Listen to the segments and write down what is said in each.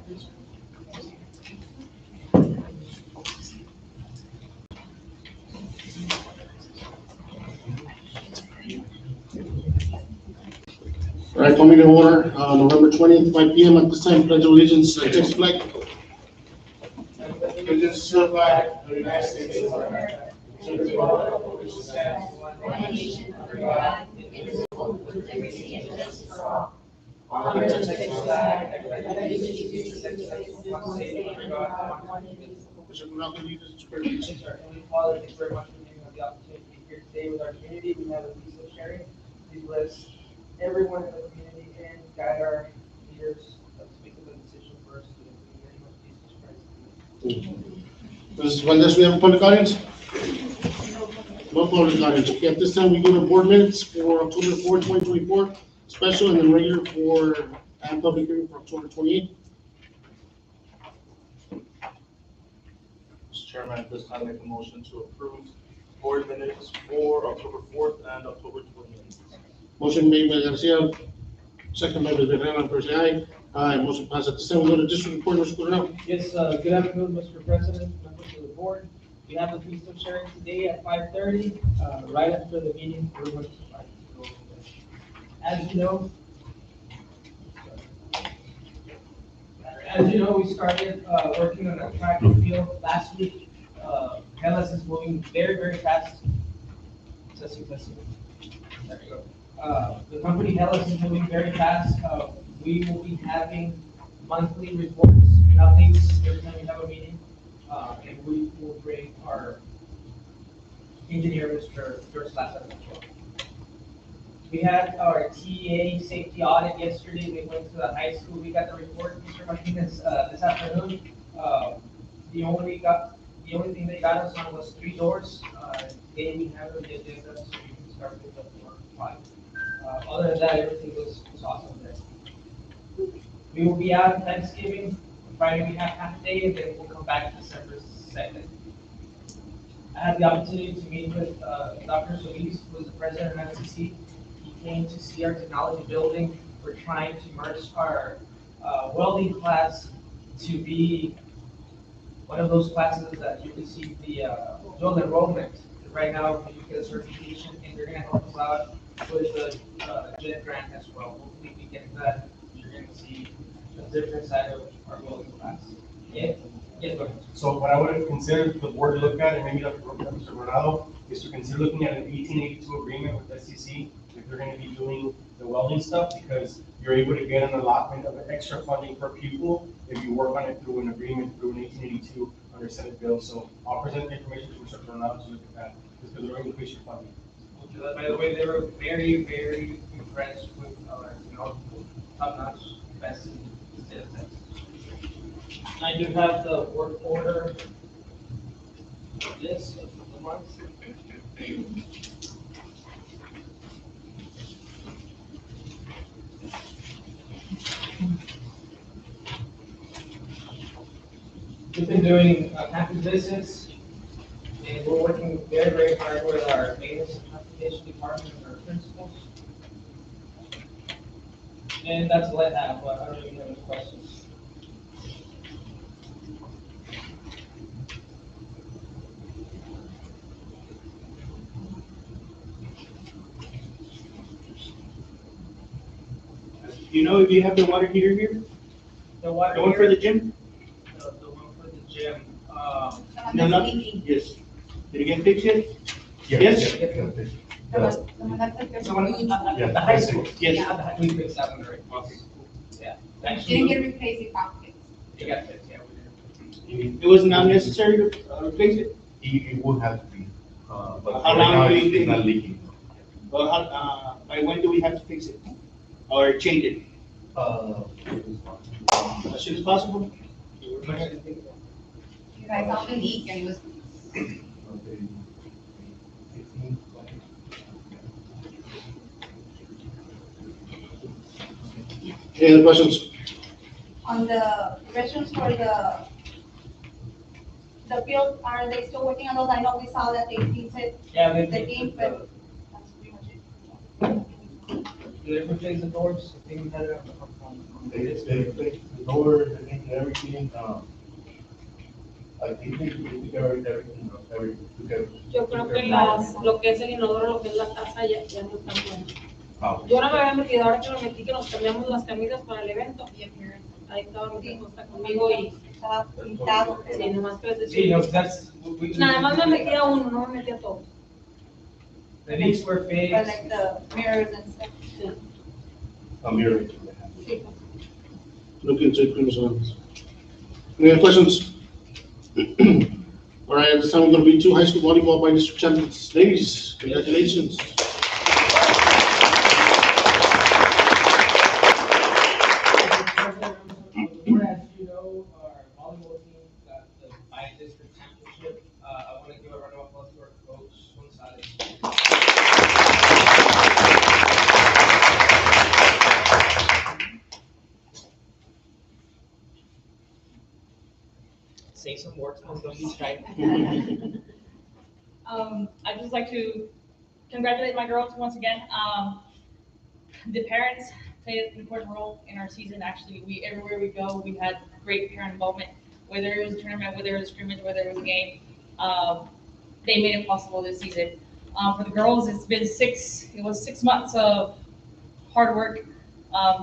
All right, coming to order, November 20th, 5 p.m. At this time, pledge allegiance, text flag. Allegiance to the flag of the United States of America, to the republic for which it stands, one nation under God, indivisible, with liberty and justice for all. Honor to the flag and allegiance to the flag, one state under God, one indivisible. Bishop Ronaldo, lead us in prayer, please. Yes, sir. Heavenly Father, thank you very much for giving us the opportunity to be here today with our community. We have a piece of sharing. Please bless everyone in the community and guide our leaders to make the decision for us today. In the name of Jesus Christ. Mrs. Valdez, we have a public audience? No public audience. Okay, at this time, we go to board minutes for October 4, 2024, special and then regular and public hearing for October 28. Mr. Chairman, at this time, make a motion to approve board minutes for October 4th and October 28th. Motion made by Garcia, second by Ms. Becerra, first say aye. Aye, motion passes. At this time, we go to district report, Mr. Coronel. Yes, good afternoon, Mr. President, members of the board. We have a piece of sharing today at 5:30, right after the meeting. We're going to try to go over this. As you know, we started working on a track and field last week. Hellas is moving very, very fast. Testing. There we go. The company Hellas is moving very fast. We will be having monthly reports and updates every time we have a meeting. And we will bring our engineer, Mr. George Lassiter, as well. We had our TEA safety audit yesterday. We went to the high school. We got the report, Mr. Martinez, this afternoon. The only thing they got us on was 3 doors. Today we have the agenda, so we can start with the 4 or 5. Other than that, everything was awesome there. We will be out on Thanksgiving. Friday we have half a day, and then we'll come back December 2nd. I had the opportunity to meet with Dr. Solis, who is the president of MCC. He came to see our technology building. We're trying to merge our welding class to be one of those classes that you receive the dual enrollment. Right now, you get a certification, and they're going to help us out with the JET grant as well. Hopefully, we get that. You're going to see a different side of our welding class. Yeah. Yes, go ahead. So what I would consider the board to look at, and maybe Mr. Ronaldo, is to consider looking at an 1882 agreement with SCC if they're going to be doing the welding stuff, because you're able to get an allotment of extra funding per pupil if you work on it through an agreement through an 1882 under Senate bill. So I'll present the information to Mr. Ronaldo to look at that, because they're going to increase your funding. By the way, they were very, very impressed with our, top-notch, best in the state of Texas. I do have the work order of this of the month. We've been doing campus visits, and we're working very, very hard with our maintenance and transportation department and our principals. And that's all I have. I don't know if you have any questions. You know if you have the water heater here? The water The one for the gym? the one for the gym. No, not, yes. Did it get fixed yet? Yes? The high school. Yes. We fixed that one already. Okay. Yeah. Didn't Actually, get replaced, it got fixed. it got fixed, yeah, we did. It was not necessary to replace it? It would have to be, but How right long now do you it's think- not leaking. Or by when do we have to fix it? Or change it? As soon as possible? You guys saw the leak and it was, Any other questions? on the restrooms for the field, are they still working on those? I know we saw that they fixed it, Yeah, the game, but that's pretty much it. Do they replace the doors? I think we had it on the list. They fixed the door, they fixed everything, I think they took everything, Yo creo que lo que es el inodoro, lo que es la taza, ya no está bueno. Yo no me había metido, ahora que lo metí, que nos cambiamos las camisas para el evento. Ahí estaba mi hijo, está conmigo y Estaba pintado. sí, nomás que les Sí, no, decía. that's. Nada más me metí a uno, no me metí a todos. The leaks were But fixed. like the mirrors and stuff. a mirror. Look into criminals. Any other questions? All right, at this time, we're gonna be two high school volleyball by district champions. Ladies, congratulations. As you know, our volleyball team got the by-district championship. I want to give a round of applause to our coach, Gonzalez. Say some words, don't be shy. I'd just like to congratulate my girls once again. The parents played an important role in our season. Actually, everywhere we go, we had great parent involvement, whether it was a tournament, whether it was a scrimmage, whether it was a game. They made it possible this season. For the girls, it was 6 months of hard work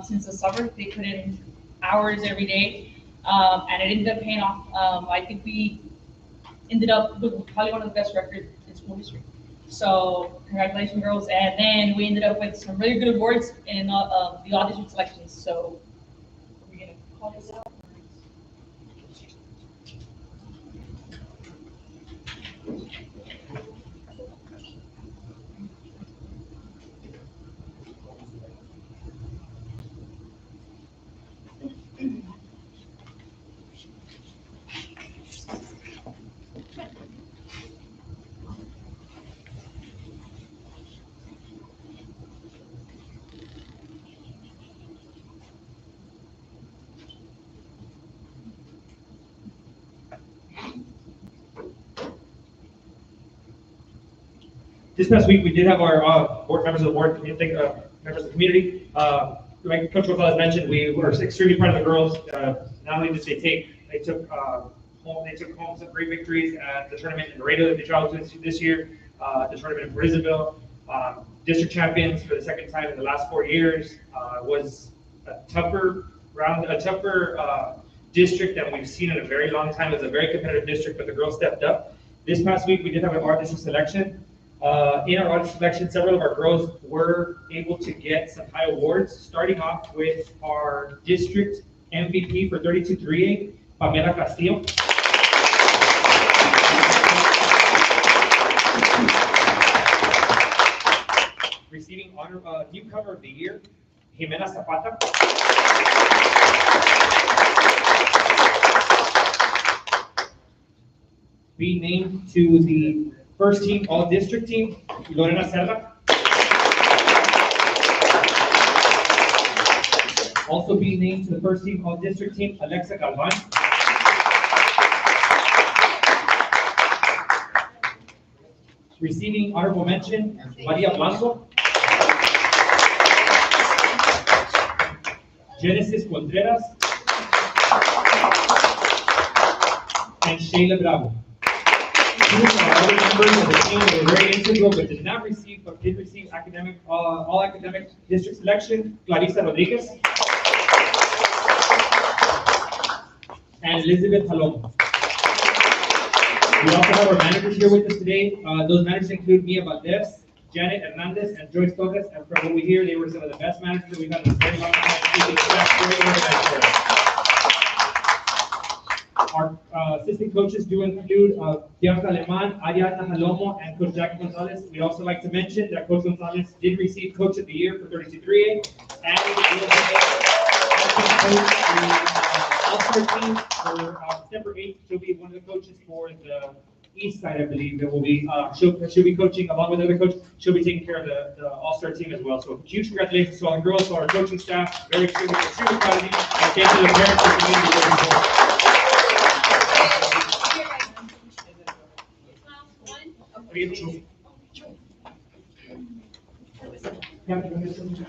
since the summer. They put in hours every day, and it ended up paying off. I think we ended up with probably one of the best records in school history. So congratulations, girls. And then we ended up with some really good awards in the all district selections. So we're gonna call this out. This past week, we did have our board members of the board, members of the community. Like Coach Gonzalez mentioned, we were extremely proud of the girls. Not only did they took home some great victories at the tournament in Laredo that they traveled to this year, the tournament in Brisbane, district champions for the second time in the last 4 years. Was a tougher district than we've seen in a very long time. It was a very competitive district, but the girls stepped up. This past week, we did have an art district selection. In our art selection, several of our girls were able to get some high awards, starting off with our district MVP for 32-3A, Pamela Castillo. Receiving honor newcomer of the year, Jimena Zapata. Being named to the first team all-district team, Lorena Serra. Also being named to the first team all-district team, Alexa Galvan. Receiving honorable mention, Maria Blanco. Genesis Contreras. And Shayla Bravo. These are other members of the team that were very integral but did receive all academic district selection, Clarissa Rodriguez and Elizabeth Palomo. We also have our managers here with us today. Those managers include Mia Valdez, Janet Hernandez, and Joyce Torres. And from what we hear, they were some of the best managers that we've had in a very long time. Our assistant coaches do include Bianca Aleman, Ariadna Jalomo, and Coach Jackie Gonzalez. We'd also like to mention that Coach Gonzalez did receive Coach of the Year for 32-3A, and we will All-Star team for December 8th. She'll be one of the coaches for the East Side, I believe, that will be she'll be coaching along with the other coach. She'll be taking care of the All-Star team as well. So huge congratulations to all the girls, to our coaching staff. Very extremely proud of you, and thank you to the parents and community.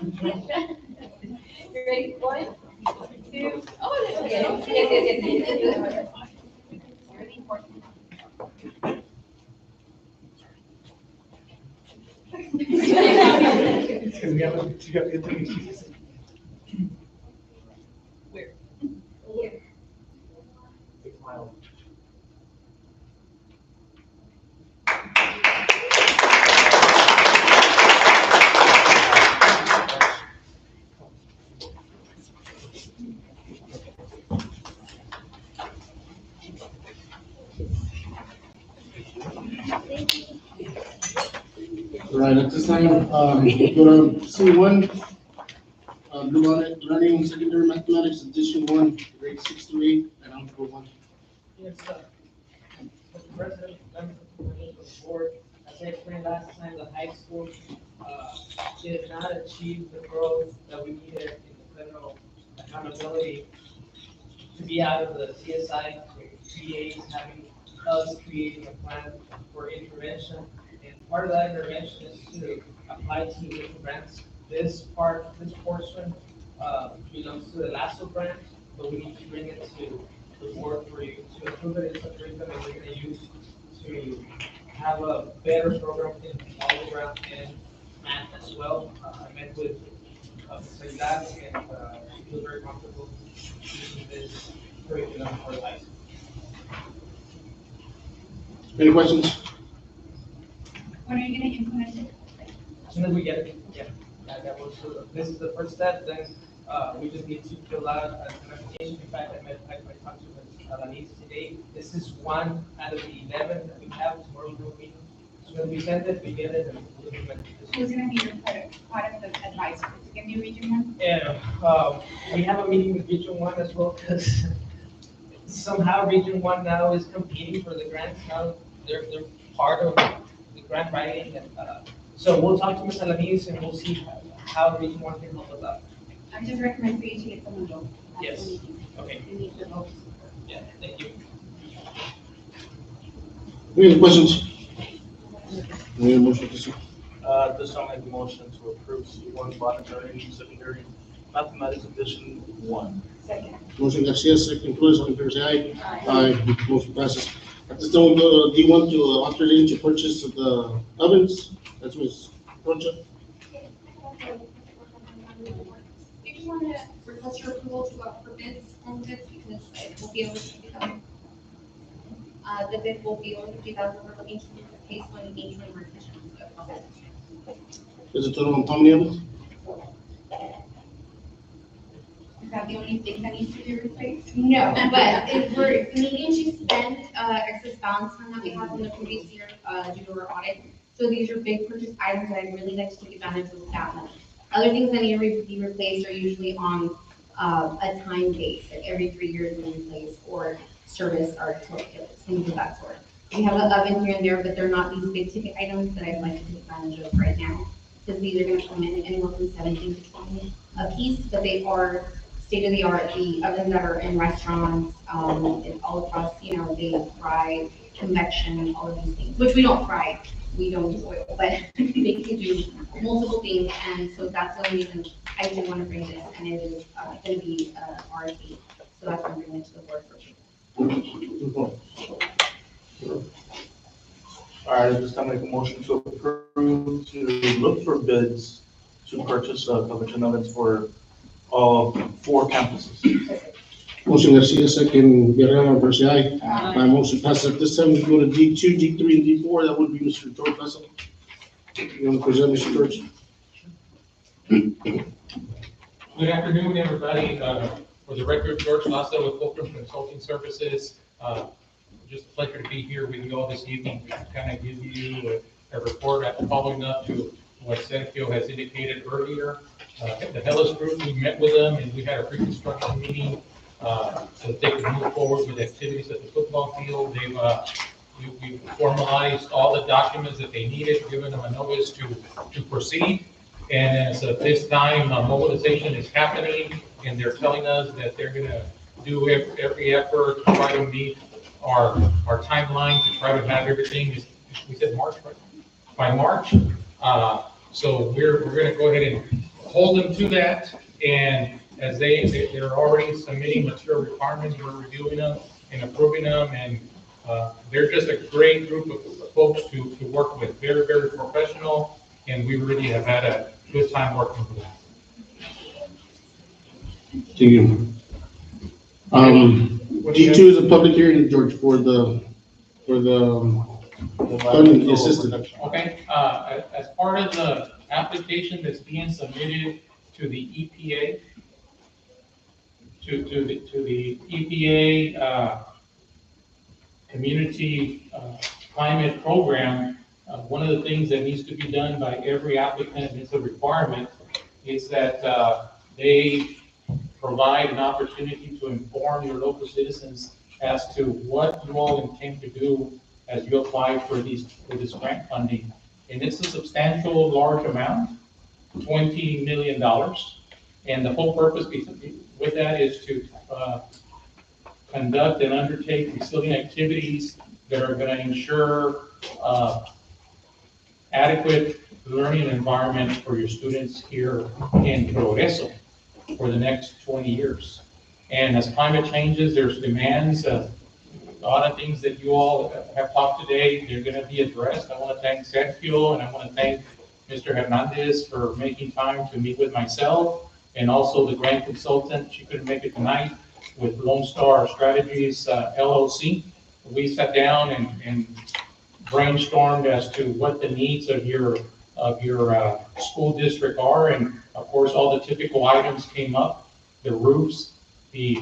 You ready? 1, 2, oh, that's okay. Yes. Really important. It's because we have to get to excuses. Big smile. All right, at this time, go to C1, Blue Learning Secondary Mathematics, Edition 1, grade 6 to 8, and Algebra 1. Yes, sir. Mr. President, members of the board, as I explained last time, the high school, did not achieve the growth that we needed in the federal accountability to be out of the CSI, PAs having us creating a plan for intervention. And part of that intervention is to apply to different grants. This portion, belongs to the LASSO grant, but we need to bring it to the board for you to approve it. It's a curriculum that we're gonna use to have a better program in algebra and math as well. I met with, Mr. Aguilar, and, she feels very comfortable using this curriculum for life. Any questions? When are you gonna implement it? As soon as we get it, yeah, that was, this is the first step, then, we just need to fill out an application. In fact, I talked to Ms. Alanis today. This is one out of the 11 that we have tomorrow we'll meet. As soon as we send it, we get it, and we'll implement it. Who's gonna be your part of the advisory? Is it gonna be Region 1? And, we have a meeting with Region 1 as well, because somehow Region 1 now is competing for the grants. Now they're part of the grant writing, and, so we'll talk to Ms. Alanis and we'll see how Region 1 can help us out. I just recommend for you to get someone to. Yes. Okay, You need the votes. yeah, thank you. Any other questions? Any motion to see? This time I make a motion to approve C1 Bottom Learning Secondary Mathematics Edition 1. Second. Motion Garcia, second Cruz, all in favor, say aye. Aye, motion passes. At this time, we'll go to D1 to authorization to purchase of the ovens. That's Ms. Rocha. We just want to request your approval to go out for bids on this because it will be over 50,000. The bid will be over 50,000. We're looking to replace one in each one of our kitchens. Is it total on how many ovens? Is that the only thing that needs to be replaced? No, but if we're needing to spend, excess balance fund that we have from the previous year, due to our audit. So these are big purchase items that I'd really like to take advantage of that money. Other things that need to be replaced are usually on, a time base, like every 3 years we replace or service our toilets, things of that sort. We have an oven here and there, but they're not these big ticket items that I'd like to take advantage of right now. Because these are gonna come in anywhere from 17 to 20 a piece, but they are state of the art, the ovens that are in restaurants, it's all across, they fry, convection, all of these things, which we don't fry, we don't use oil, but they can do multiple things, and so that's the only reason I do want to bring this, and it is, gonna be, RFP, so that's why I'm bringing it to the board for approval. All right, at this time I make a motion to approve to look for bids to purchase convection ovens for all 4 campuses. Motion Garcia, second Guerrero, all in favor, say aye. Aye, motion passes. At this time, we go to D2, D3, and D4. That would be Mr. George Russell. You want to present, Mr. George? Good afternoon, everybody. For the record, George Lasso with Fulcrum Consulting Services. Just a pleasure to be here with you all this evening to kind of give you a report following up to what Sergio has indicated earlier. The Hellas Group, we met with them and we had a pre-construction meeting so that they could move forward with activities at the football field. We've formalized all the documents that they needed, given them a notice to proceed. And so this time, mobilization is happening, and they're telling us that they're going to do every effort to try to meet our timeline, to try to have everything, we said March, right? By March. So we're going to go ahead and hold them to that, and as they're already submitting material requirements, we're reviewing them and approving them, and they're just a great group of folks to work with, very, very professional, and we really have had a good time working with them. Thank you. G2 is a public hearing, George, for the funding assistance. Okay, as part of the application that's being submitted to the EPA, to the EPA, Community Climate Program, one of the things that needs to be done by every applicant, and it's a requirement, is that they provide an opportunity to inform your local citizens as to what you all intend to do as you apply for this grant funding. And it's a substantial, large amount, $20 million. And the whole purpose with that is to conduct and undertake resilient activities that are going to ensure adequate learning environment for your students here in Progreso for the next 20 years. And as climate changes, there's demands, a lot of things that you all have talked today, they're going to be addressed. I want to thank Sergio, and I want to thank Mr. Hernandez for making time to meet with myself, and also the grant consultant. She couldn't make it tonight, with Lone Star Strategies LLC. We sat down and brainstormed as to what the needs of your school district are, and of course all the typical items came up: the roofs, the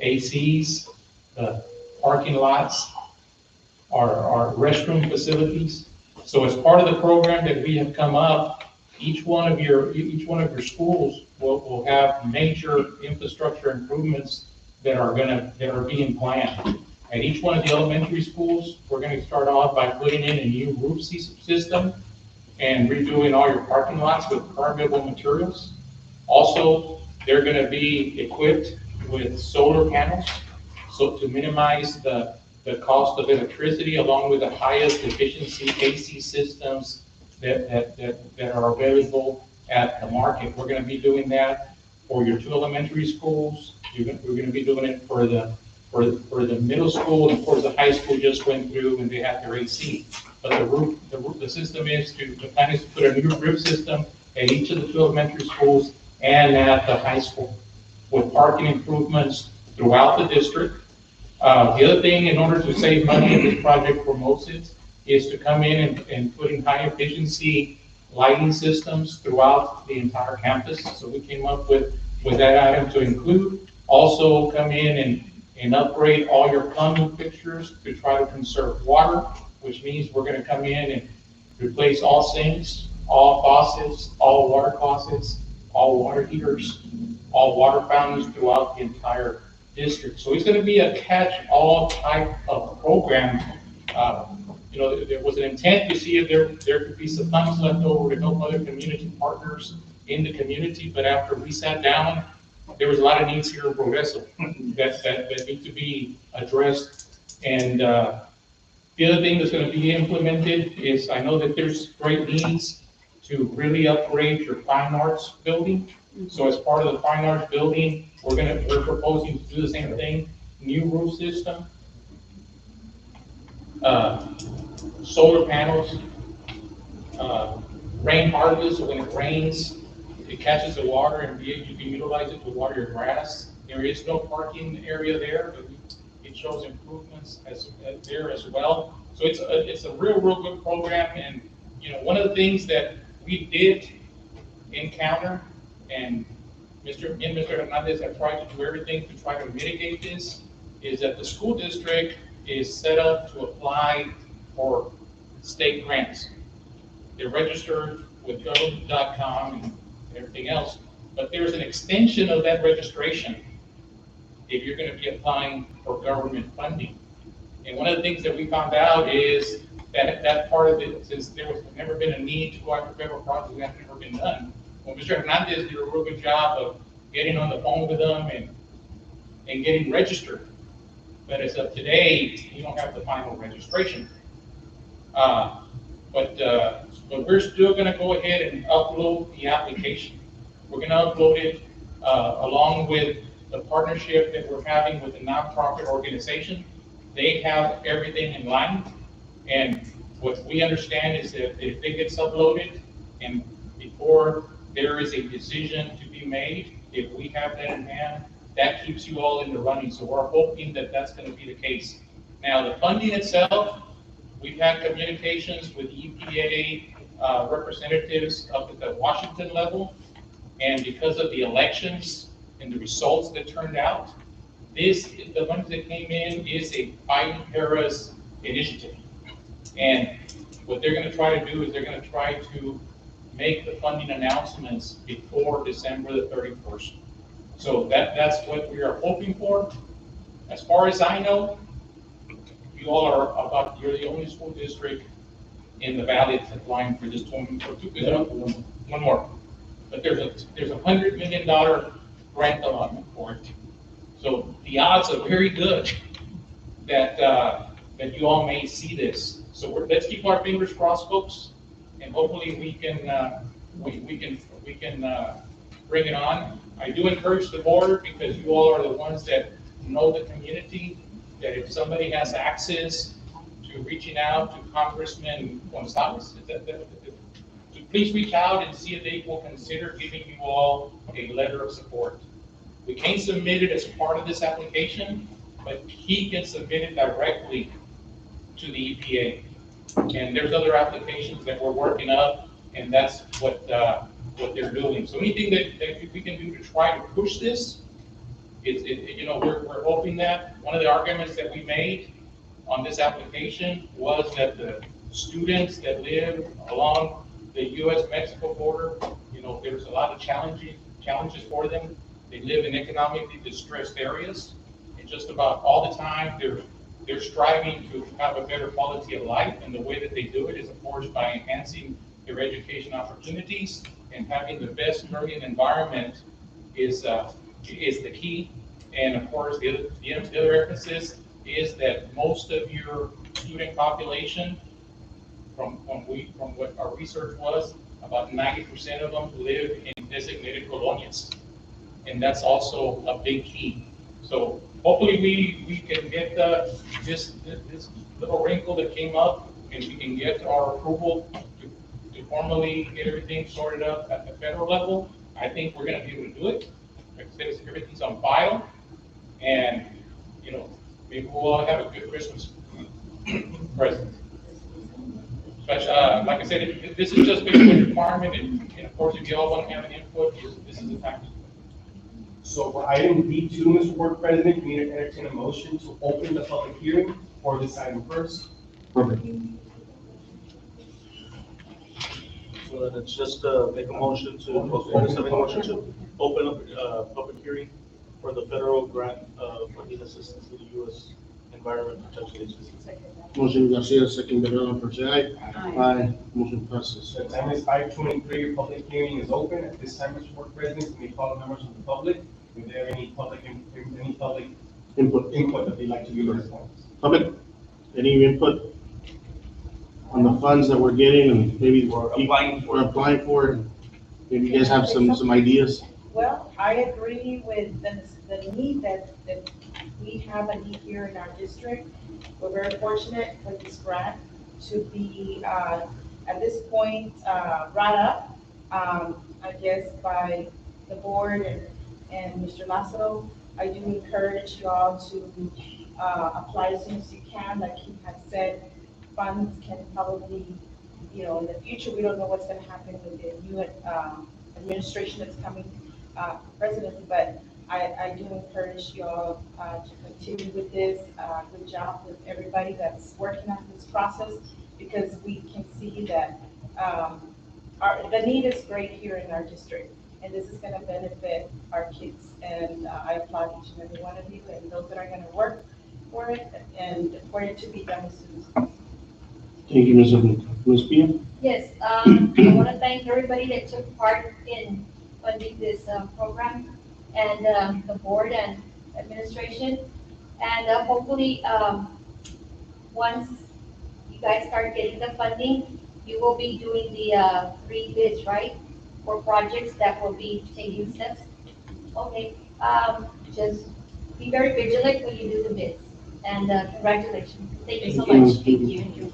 ACs, the parking lots, our restroom facilities. So as part of the program that we have come up, each one of your schools will have major infrastructure improvements that are being planned. At each one of the elementary schools, we're going to start off by putting in a new roof system and redoing all your parking lots with permeable materials. Also, they're going to be equipped with solar panels, so to minimize the cost of electricity, along with the highest efficiency AC systems that are available at the market. We're going to be doing that for your 2 elementary schools. We're going to be doing it for the middle school, and of course the high school just went through and they had their AC. But the system is the plan is to put a new roof system at each of the 2 elementary schools and at the high school, with parking improvements throughout the district. The other thing, in order to save money in this project for MOSIT, is to come in and put in high efficiency lighting systems throughout the entire campus. So we came up with that item to include. Also come in and upgrade all your plumbing fixtures to try to conserve water, which means we're going to come in and replace all sinks, all faucets, all water closets, all water heaters, all water fountains throughout the entire district. So it's going to be a catch-all type of program. There was an intent to see if there could be some funds left over to help other community partners in the community, but after we sat down, there was a lot of needs here in Progreso that need to be addressed. And the other thing that's going to be implemented is, I know that there's great needs to really upgrade your fine arts building. So as part of the fine arts building, we're proposing to do the same thing: new roof system, solar panels, rain harvest. So when it rains, it catches the water and you can utilize it to water your grass. There is no parking area there, but it shows improvements there as well. So it's a real good program. And one of the things that we did encounter, and Mr. Hernandez have tried to do everything to try to mitigate this, is that the school district is set up to apply for state grants. They're registered with gov.com and everything else, but there's an extension of that registration if you're going to be applying for government funding. And one of the things that we found out is that part of it, since there was never been a need to go after federal projects, that's never been done. Well, Mr. Hernandez did a real good job of getting on the phone with them and getting registered. But as of today, you don't have the final registration. But we're still going to go ahead and upload the application. We're gonna upload it, along with the partnership that we're having with the nonprofit organization. They have everything in line, and what we understand is that if it gets uploaded, and before there is a decision to be made, if we have that in hand, that keeps you all in the running, so we're hoping that that's gonna be the case. Now, the funding itself, we've had communications with EPA representatives up at the Washington level, and because of the elections and the results that turned out, the money that came in is a Biden Harris initiative. And what they're gonna try to do is they're gonna try to make the funding announcements before December the 31st. So that's what we are hoping for. As far as I know, you all you're the only school district in the valley that's applying for this one more. But there's a $100 million grant allotment for it. So the odds are very good that you all may see this. So let's keep our fingers crossed, folks, and hopefully we can bring it on. I do encourage the board, because you all are the ones that know the community, that if somebody has access to reaching out to Congressman Gonzalez, to please reach out and see if they will consider giving you all a letter of support. We can't submit it as part of this application, but he can submit it directly to the EPA. And there's other applications that we're working up, and that's what they're doing. So anything that we can do to try to push this, we're hoping that. One of the arguments that we made on this application was that the students that live along the U.S.-Mexico border, there's a lot of challenges for them. They live in economically distressed areas, and just about all the time they're striving to have a better quality of life, and the way that they do it is, of course, by enhancing their education opportunities, and having the best learning environment is the key. And of course, the other emphasis is that most of your student population, from what our research was, about 90% of them live in designated colonias, and that's also a big key. So hopefully we can get this little wrinkle that came up, and we can get our approval to formally get everything sorted out at the federal level. I think we're going to be able to do it. Like I said, everything's on file, and maybe we'll all have a good Christmas present. But like I said, this is just basically a requirement, and of course, if you all want to have an input, this is the time. So for item D2, Mr. Board President, we need to entertain a motion to open the public hearing for this item first. Perfect. So then it's just make a motion to open up public hearing for the federal grant funding assistance to the U.S. Environment Protection Agency. Motion Garcia, second Guerrero, for say aye. Aye. Motion passes. The time is 5:23, public hearing is open. At this time, Mr. Board President, we may call members of the public. If there are any public Input. that they'd like to give us. Public, any input on the funds that we're getting, and maybe we're applying for it? Maybe you guys have some ideas? Well, I agree with the need that we have a need here in our district. We're very fortunate for this grant to be, at this point, brought up, I guess, by the board and Mr. Lassaro. I do encourage you all to apply as soon as you can. Like he has said, funds can probably, in the future, we don't know what's going to happen with the new administration that's coming, presidency, but I do encourage you all to continue with this. Good job with everybody that's working on this process, because we can see that the need is great here in our district, and this is going to benefit our kids. And I applaud each and every one of you and those that are going to work for it, and for it to be done as soon as possible. Thank you, Ms. Pia. Yes, I want to thank everybody that took part in funding this program, and the board and administration. And hopefully, once you guys start getting the funding, you will be doing the 3 bids, right? for projects that will be taking steps. Okay, just be very vigilant when you do the bids, and congratulations. Thank you so much. Thank you.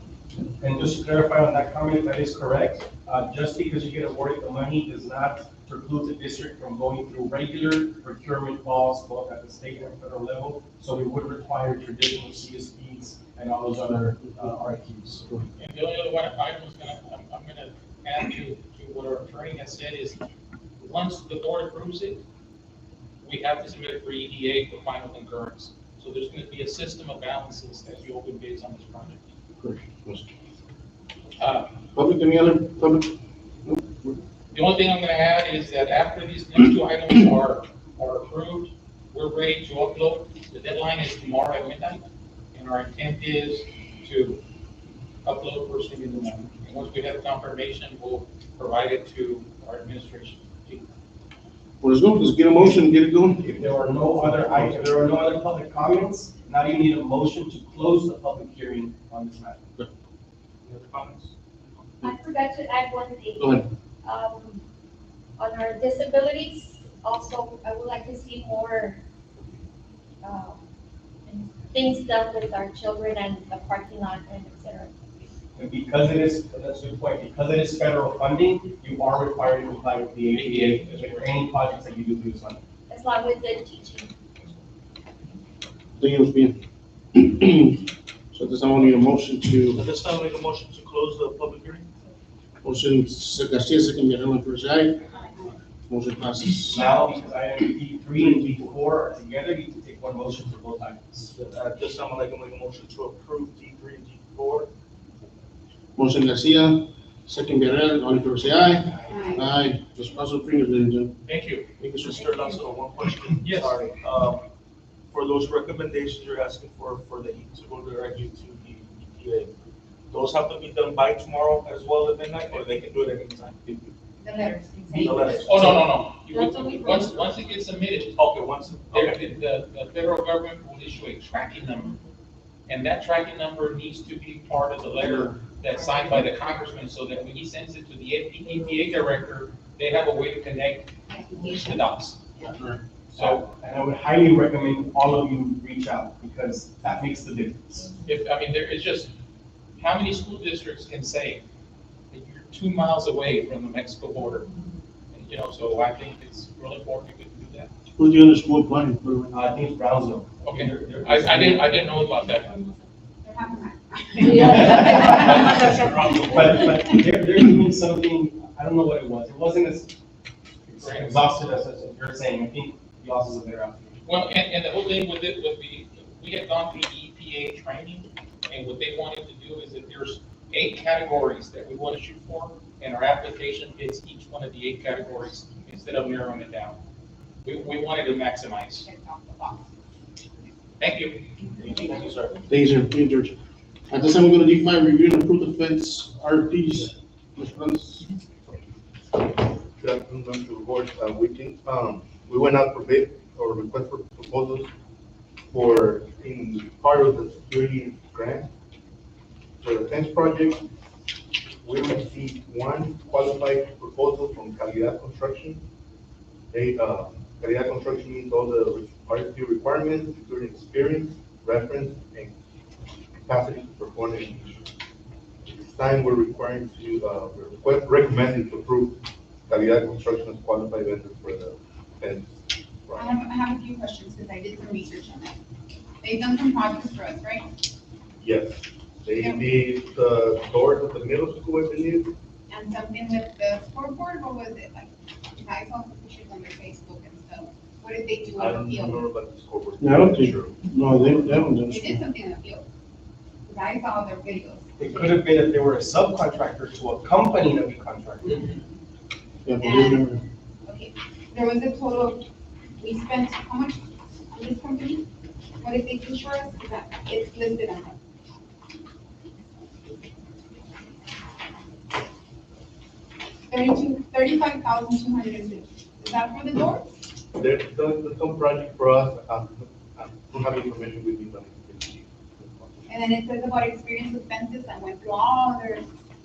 And just to clarify on that comment, that is correct. Just because you get awarded the money does not preclude the district from going through regular procurement laws, both at the state and federal level. So we would require traditional CSPs and all those other RFQs. And the only other one I'm gonna add to what our attorney has said is, once the board approves it, we have to submit it for EDA for final concurrence. So there's gonna be a system of balances as you open bids on this project. Public, any other public? The only thing I'm gonna add is that after these next two items are approved, we're ready to upload. The deadline is tomorrow at midnight, and our intent is to upload first thing in the morning. And once we have confirmation, we'll provide it to our administration team. Well, let's get a motion, get it going. If there are no other items, there are no other public comments, now you need a motion to close the public hearing on this matter. Any other comments? I forgot to add one thing. Go ahead. On our disabilities, also, I would like to see more, things done with our children and the parking lot and et cetera. And because it is, that's a good point, because it is federal funding, you are required to comply with the ADA for any projects that you do through this funding. As long with the teaching. Thank you, Ms. So does someone need a motion to, At this time, make a motion to close the public hearing. motion Garcia, second Guerrero, favor say aye. Motion passes. Now, because item D3 and D4 are together, you can take one motion for both items. At this time, I'd like to make a motion to approve D3 and D4. Motion Garcia, second Guerrero, all in favor say aye. Aye. Those council fingers, ladies and gentlemen. Thank you. Thank you, sir. Mr. Lasso, one question. Yes. Sorry. For those recommendations you're asking for the heat to go directly to the EPA, those have to be done by tomorrow as well at midnight, or they can do it at any time? The letters. The letters. Oh, no. That's what we- Once it gets submitted, Okay, once, okay. the federal government will issue a tracking number. And that tracking number needs to be part of the letter that's signed by the congressman, so that when he sends it to the EPA director, they have a way to connect the dots. So And I would highly recommend all of you reach out, because that makes the difference. there is just, how many school districts can say that you're 2 miles away from the Mexico border? And, so I think it's really important to do that. Who's the other school planning? I think it's Brownsville. Okay, I didn't know about that. But they're doing something, I don't know what it was. It wasn't as exhaustive as you're saying. I think the office is better out. Well, and the whole thing with it would be, we had gone through the EPA training, and what they wanted to do is that there's 8 categories that we want to shoot for, and our application hits each one of the 8 categories instead of narrowing it down. We wanted to maximize. Thank you. Thank you, sir. Thank you, sir. Thank you, George. At this time, we're gonna D5, review and approve the fence RFPs. Mr. Fernandez. Good afternoon, members of the board. We went out for bid or request for proposals for in part of the security grant. For the fence project, we received one qualified proposal from Calidad Construction. Calidad Construction meets all the RFP requirements, including experience, reference, and capacity to perform it. This time, we're requiring to, recommended to approve Calidad Construction as qualified vendor for the fence. I have a few questions because I did some research on it. They've done some projects for us, right? Yes, they did the doors of the middle school, I believe. And something with the scoreboard, what was it like? I saw some pictures on their Facebook and stuff. What did they do I on don't the field? remember about the scoreboard. No, I don't think, Sure. no, they haven't done They did it. something on the field. Because I saw their videos. It could have been that they were a subcontractor to a company that we contracted. Yeah, but they never. Okay, there was a total of, we spent how much on this company? What did they do for us? Is that, it's listed on that. $35,250. Is that for the doors? There's some project for us, I don't have information with me, but. And then it says about experience with fences. I went through all their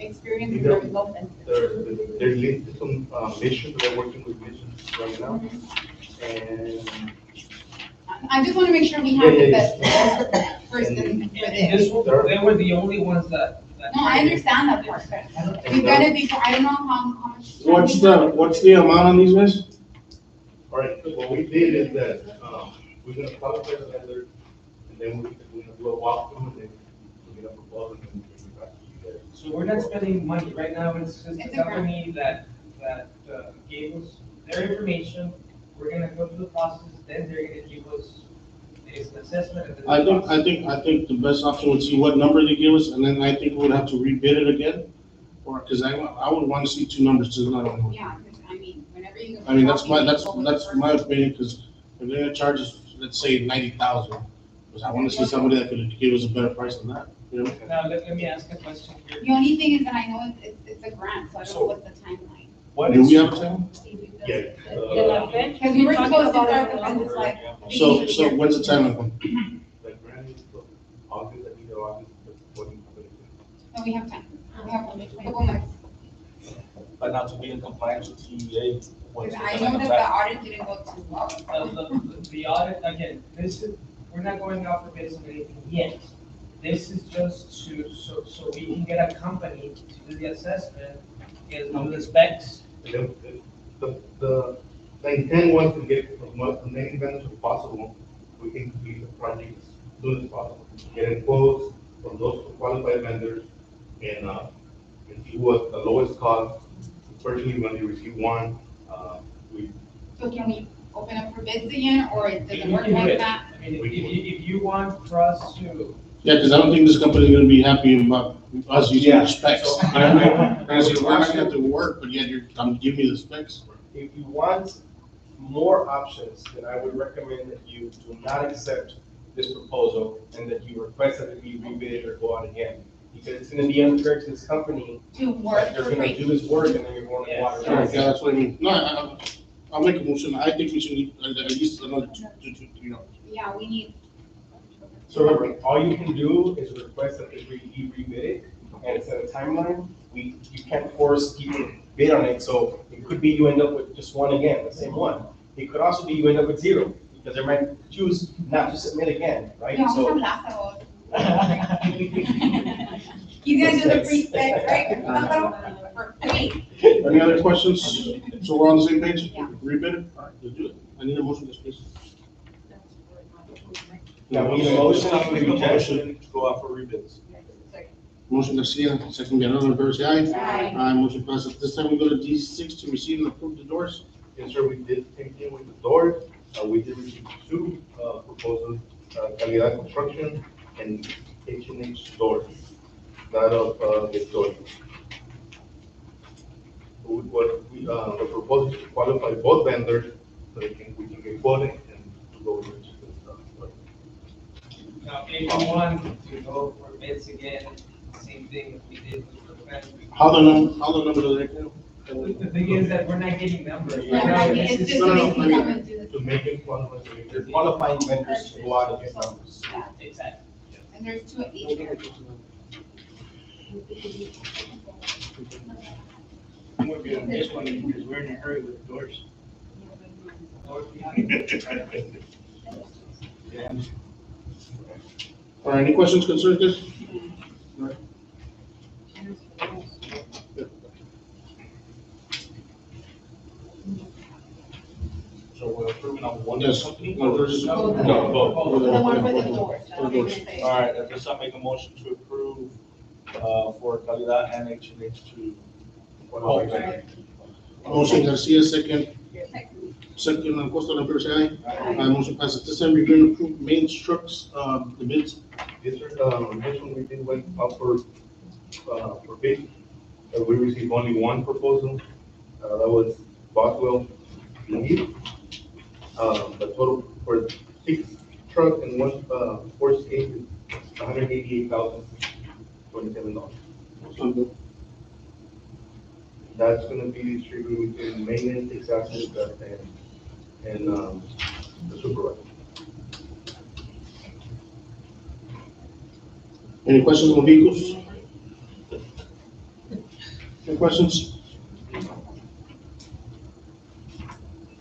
experience with the results? They're linked to some, missions, they're working with missions right now. And I just want to make sure we have Yeah, the yeah, best person for And this. they were the only ones that. No, I understand that part, but we've done it before, I don't know how much. time we have. What's the amount on these, miss? all right, so what we did is that, we're gonna qualify the vendor, and then we're gonna do a walkthrough, and then we're gonna propose, and then bring it back to you guys. So we're not spending money, right now, it's just It's a a grant. company that gave us their information, we're gonna go through the process, then they're gonna give us an assessment. And then I think the best option would see what number they give us, and then I think we would have to rebid it again. Or, cause I would want to see two numbers, just not on one. Yeah, 'cause, I mean, whenever you. go I mean, that's shopping, that's my opinion, because if they're gonna charge us, let's say 90,000, because I want to see somebody that could give us a better price than that, you know? Now, let me ask a question here. The only thing is that I know it's a grant, so I don't know what's the timeline. What Do is, we have time? Yeah. Because we were supposed to start the fund, it's like. So when's the timeline from? The grant is for August, I think, or August, the 20th. No, we have time, we have a couple months. But not to be in compliance with TEA. Because I know that the audit didn't go too well. The audit, again, this is, we're not going out for bids on anything yet. This is just so we can get a company to do the assessment, get the specs. And then the intent was to get as many vendors as possible, we can complete the project as soon as possible. Getting quotes from those qualified vendors and see what the lowest cost. Personally, when you receive one, we, So can we open up for bids again, or it We doesn't work can do like it. that? I mean, if you want for us to. Yeah, because I don't think this company's gonna be happy about us using Yeah. their specs. So- You know what I mean? And I say, we're not gonna have to work, but yet I'm giving you the specs. if you want more options, then I would recommend that you do not accept this proposal and that you request that it be rebid or go out again. Because it's gonna be unfair to this company, To work that they're for gonna free? do this work and then you're going to water. Yeah, that's what I mean. No, I'll make a motion. I think we should need at least another 2 hours. Yeah, we need, So remember, all you can do is request that it be rebid, and it's at a timeline. You can't force people to bid on it, so it could be you end up with just one again, the same one. It could also be you end up with zero, because they might choose not to submit again, right? yeah, we So. have Lázaro. You guys are the free specs, right? Lázaro? For free. Any other questions? So we're on the same page? Yeah. Rebid it? All right, let's do it. I need a motion, please. Now, we need a motion, I'll to make a reject. motion to go out for rebids. Motion Garcia, second Guerrero, in favor say aye. Aye. Aye, motion passes. This time we go to D6 to receive and approve the doors. yes, sir, we did same thing with the doors. We did receive two proposals, Calidad Construction and H&H Doors, that of Victoria. The proposal is to qualify both vendors so we can get quoted and to go with it. Now, if you want to go for bids again, same thing we did with the fence. How the number do they go? The thing is that we're not getting numbers. Yeah, Right now, I mean, this it's is- just no, no, making I mean- someone do To make it qualify. They're qualifying vendors to go out and get numbers. Yeah, Exactly. and there's two at each. We'll be on this one because we're in a hurry with the doors. All right, any questions concerning this? So we're approving on one Yes. company? No, there's- No, both. The one for the doors. that's what I'm Doors. saying. All right, at this time, make a motion to approve, for Calidad and H&H to. Qualify. Motion Garcia, second Acosta, in favor say aye. Aye, motion passes. This time we're going to approve main trucks, the bids. Yes, sir, this one we did went out for bid. We received only one proposal, that was Boswell Lead. The total for 6 trucks and one horse gate is $188,027. That's gonna be distributed between maintenance, accessories, and the supervisor. Any questions on vehicles? questions?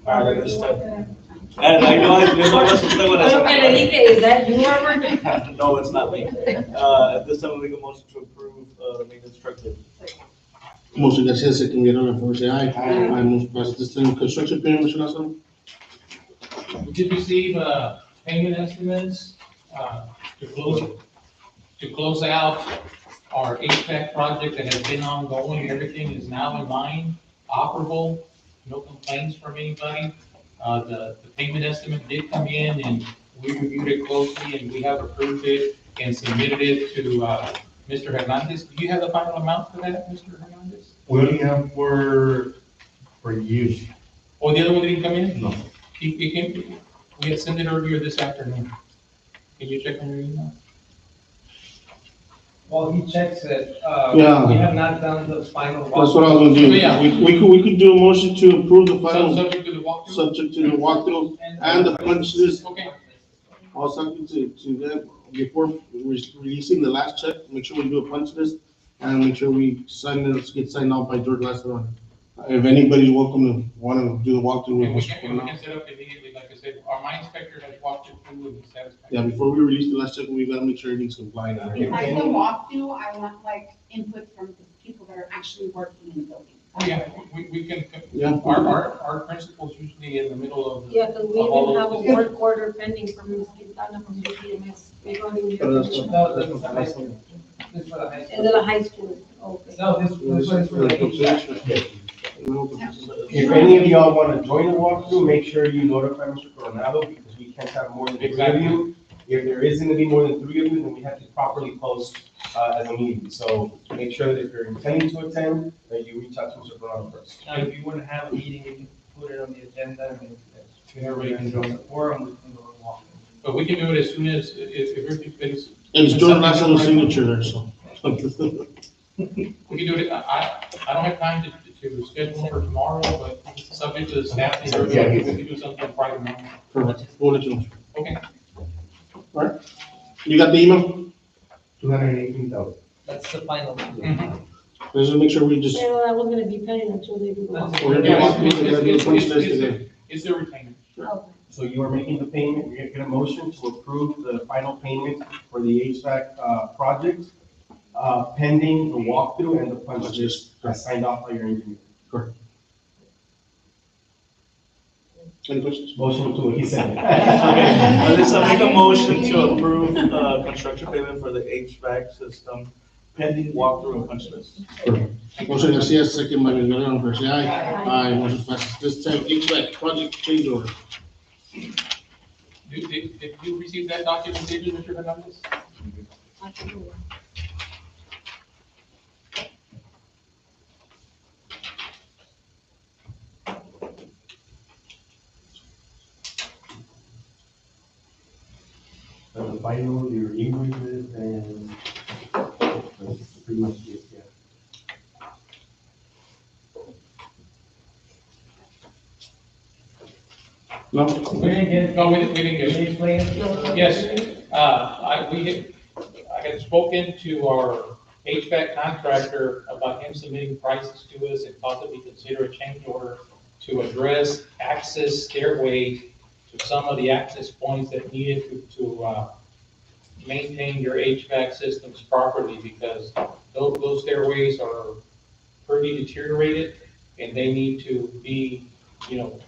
And I know, Is that you, Robert? no, it's not me. At this time, we make a motion to approve, maintenance truck bid. Motion Garcia, second Guerrero, favor say aye. Aye. Motion passes. This time, construction payment, Mr. Lázaro. We did receive, payment estimates, to close out our HVAC project that has been ongoing. Everything is now in line, operable, no complaints from anybody. The payment estimate did come in and we reviewed it closely and we have approved it and submitted it to, Mr. Hernandez. Do you have the final amount for that, Mr. Hernandez? We only have for use. Oh, the other one didn't come in? No. He came, we had sent it earlier this afternoon. Can you check on your email? Well, he checks it, Yeah. we have not done the final. That's what I was gonna do. Yeah. We could do a motion to approve the final, Subject to the walkthrough? subject to the walkthrough and the punch list. Okay. All subject to that, before releasing the last check, make sure we do a punch list and make sure we sign it, get signed off by George Lázaro. If anybody's welcome to wanna do the walkthrough And with we us. can set up immediately, like I said, our mine inspector has walked it through and he's satisfied. Yeah, before we release the last check, we gotta make sure everything's compliant. If I do a walkthrough, I want like input from the people that are actually working in the building. Oh, yeah, we can, Yeah. our principal's usually in the middle of the. Yeah, because we of all even of have a this. work order pending from Ms. Quintana from BPMS regarding your No, position. this is the high school. This is for the high Is school. it a high school? Okay. No, this one is for the HVAC. If any of y'all want to join the walkthrough, make sure you notify Mr. Coronado because we can't have more than 3 of you. If there is going to be more than 3 of you, then we have to properly post as a meeting. So make sure that if you're intending to attend, that you reach out to Mr. Coronado first. Now, if you want to have a meeting, you can put it on the agenda and if everybody can join the forum, we can go and walk. But we can do it as soon as, if everything's. And it's George Lázaro's signature there, so. We can do it, I don't have time to schedule for tomorrow, but subject to the staff, we can do something Friday morning. Perfect. We'll let you know. Okay. Alright. You got the email? 218,000. That's the final. Let's just make sure we just. Yeah, I was gonna be paying until they do the walk. We're gonna walk through, we're gonna do a punch list today. Is there retained? Okay. So you are making the payment, you're going to get a motion to approve the final payment for the HVAC project, pending the walkthrough and the punch list as signed off by your engineer. Any questions? Motion to, he said. Let's make a motion to approve, construction payment for the HVAC system pending walkthrough and punch list. Motion Garcia, second by Ms. Guerrero, favor say aye. Aye, motion passes. This time, HVAC project change order. Did you receive that documentation, Mr. Hernandez? I can do it. The final, your invoices and that's pretty much it, yeah. No? We didn't get. No, we didn't get Can it. you explain it? Yes, I had spoken to our HVAC contractor about him submitting prices to us and possibly consider a change order to address access stairway to some of the access points that needed to maintain your HVAC systems properly, because those stairways are pretty deteriorated and they need to be,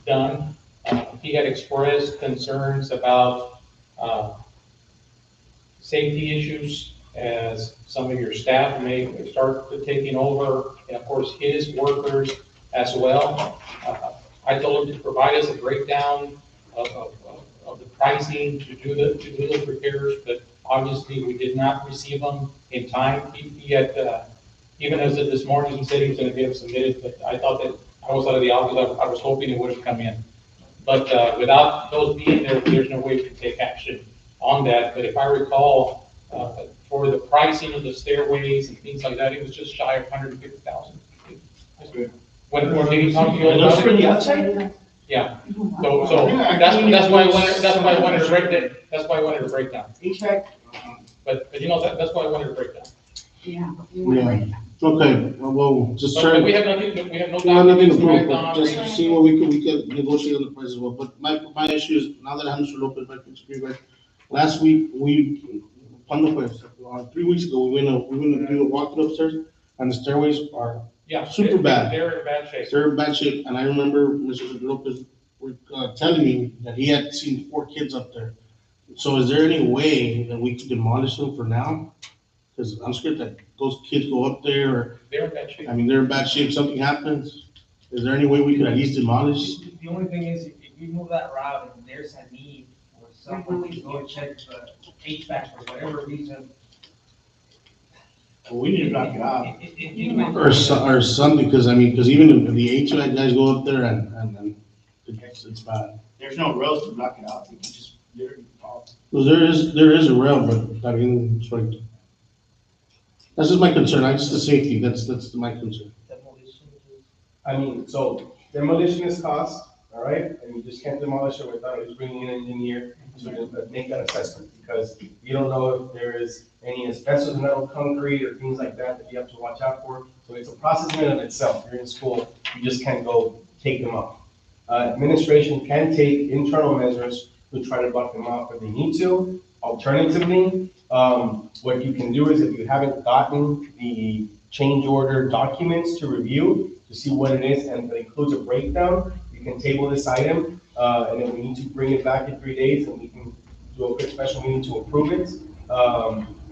done. He had expressed concerns about safety issues as some of your staff may start taking over, and of course his workers as well. I told him to provide us a breakdown of the pricing to do those repairs, but obviously we did not receive them in time. He had, even as of this morning, he said he was gonna get them submitted, but I thought that I was out of the office, I was hoping it would have come in. But without those being there, there's no way we can take action on that. But if I recall, for the pricing of the stairways and things like that, it was just shy of 150,000. That's good. When did he talk to you about it? outside? Yeah, so that's why I wanted to break that, that's why I wanted to break down. HVAC? But that's why I wanted to break down. Yeah. Yeah. Okay, well, just But try. we have nothing, we have no Well, nothing documents to to prove, act but on. just to see what we could negotiate on the price as well. But my issue is, now that I have Mr. Lopez back in speak, right? Last week, ¿cuándo fue? 3 weeks ago, we went to do a walkthrough upstairs, and the stairways are Yeah. super bad. They're in bad shape. They're in bad shape, and I remember Mr. Lopez telling me that he had seen 4 kids up there. So is there any way that we could demolish them for now? Because I'm scared that those kids go up there, or, They're in bad shape. I mean, they're in bad shape, something happens. Is there any way we could at least demolish? The only thing is, if we move that route and there's a need for someone to go check the HVAC for whatever reason. Well, we need to block it out. Or some, because I mean, because even if the HVAC guys go up there and it's bad. There's no rails to block it out. We can just literally fall. Well, there is a rail, but I mean, it's like, that's just my concern, just the safety, that's my concern. I mean, so demolition is cost, all right, and you just can't demolish it without at least bringing an engineer to make that assessment, because you don't know if there is any asbestos, metal, concrete, or things like that that you have to watch out for. So it's a process in and of itself. You're in school, you just can't go take them off. Administration can take internal measures to try to block them off if they need to. Alternatively, what you can do is, if you haven't gotten the change order documents to review, to see what it is, and it includes a breakdown, you can table this item, and then we need to bring it back in 3 days, and we can do a quick special meeting to approve it.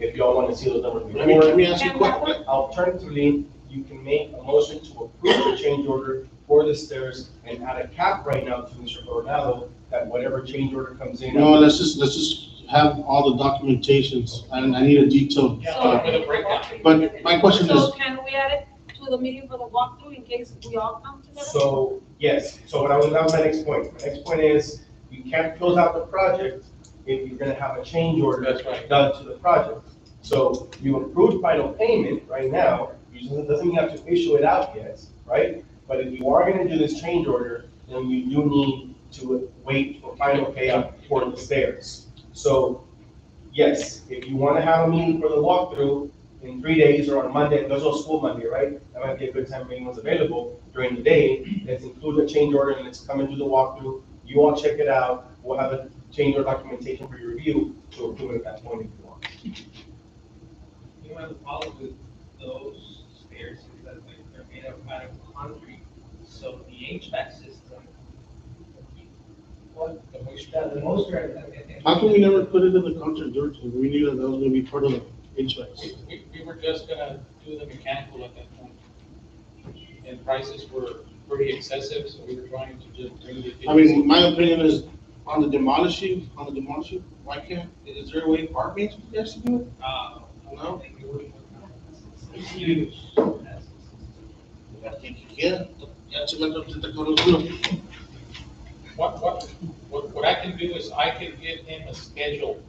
If y'all want to see those numbers Let before. me ask you a question. Alternatively, you can make a motion to approve the change order for the stairs and add a cap right now to Mr. Coronado, that whatever change order comes in. No, let's just have all the documentations, and I need a detailed. With a breakdown. But my question is, So can we add it to the meeting for the walkthrough in case we all come together? So, yes, so that was my next point. My next point is, you can't close out the project if you're gonna have a change order That's right. done to the project. So you approved final payment right now, doesn't mean you have to issue it out yet, right? But if you are gonna do this change order, then you do need to wait for final payout for the stairs. So, yes, if you wanna have a meeting for the walkthrough in 3 days or on Monday, there's no school Monday, right? That might be a good time if anyone's available during the day. Let's include a change order and let's come and do the walkthrough. You all check it out. We'll have a change order documentation for your review to approve it at that point if you want. You know, the problem with those stairs is that they're made out of concrete, so the HVAC system. What, the moisture. how come we never put it in the contract, George? We knew that that was gonna be part of the HVAC. We were just gonna do the mechanical at that point. And prices were pretty excessive, so we were trying to just bring it. I mean, my opinion is, on the demolishing, why can't, is there a way our mates would guys to do it? No? It's huge. I think you can. Ya se me está con los uno. What I can do is I can give him a schedule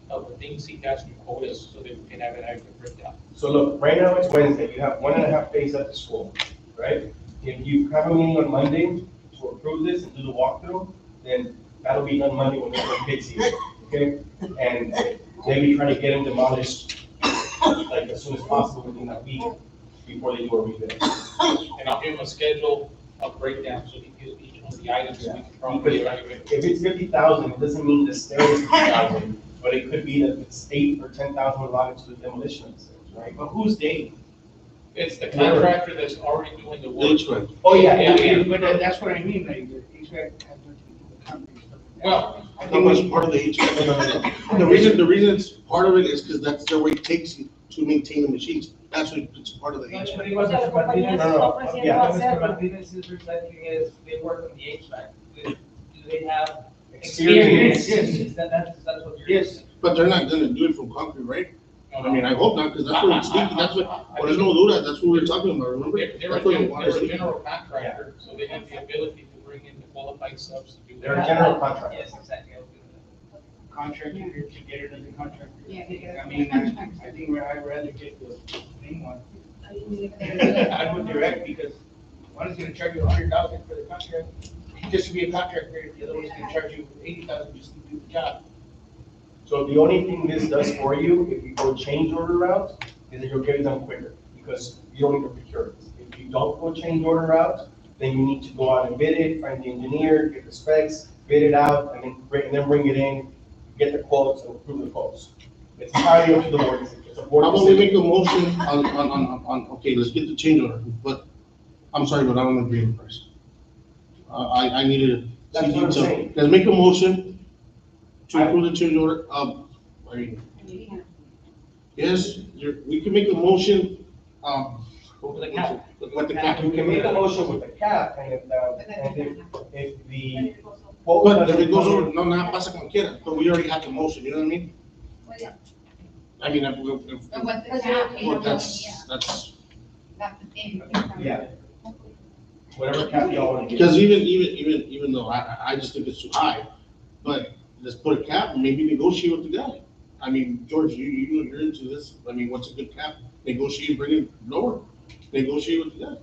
of the things he has to quote us, so that we can have an accurate breakdown. So look, right now it's Wednesday. You have 1.5 days at the school, right? If you have a meeting on Monday to approve this and do the walkthrough, then that'll be done Monday when we're bid season, okay? And maybe try to get them demolished like as soon as possible within that week before they do a rebid. And I'll give him a schedule of breakdown, so he gives me each one of the items, so we can probably evaluate. If it's 50,000, it doesn't mean the stair is 50,000, but it could be that it's 8 or 10,000 allotted to the demolition of the stairs, right? But who's they? It's the contractor that's already doing the work. HVAC. Oh, yeah. But that's what I mean, like, the HVAC has nothing to do with the concrete stuff. Well, I think that's part of the HVAC. The reason it's part of it is because that's their way it takes you to maintain the machines. That's what, it's part of the No, HVAC. but it wasn't Mr. Martinez. No. Yeah, Mr. Martinez's recycling is, they work on the HVAC. Do they have experience? Yes. That's what you're. Yes. But they're not gonna do it from concrete, right? I mean, I hope not, because that's what it's thinking, that's what, there's no duda, that's what we were talking about, remember? they're That's what the a water's thinking. general contractor, so they have the ability to bring in the qualified subs to do They're that. a general contractor. Yes, exactly. Contractor here to get it as a contractor. Yeah, they get it. I mean, I think I'd rather get the main one. I would direct, because one is gonna charge you 100,000 for the contract, just to be a contractor, the other one's gonna charge you 80,000 just to do the job. So the only thing this does for you, if you go change order route, is that you'll get it done quicker. because you don't need to procure it. If you don't go change order route, then you need to go out and bid it, find the engineer, get the specs, bid it out, and then bring it in, get the quotes and approve the quotes. It's entirely up to the board. It's a board How about we decision. make a motion on, okay, let's get the change order, but, I'm sorry, but I don't agree with the price. I needed. That's what I'm saying. Let's make a motion to approve the change order, I mean, yes, we can make a motion, With the cap. With the cap. You can make a motion with the cap, and if the. But if it goes over, no, nada pasa como quiera, but we already have the motion, you know what I mean? I mean, But what's the cap? well, that's, That's the thing. Yeah. Whatever cap y'all want to give. because even though I just think it's too high, but let's put a cap and maybe negotiate with the guy. I mean, George, you're into this, I mean, what's a good cap? Negotiate, bring it lower, negotiate with the guy.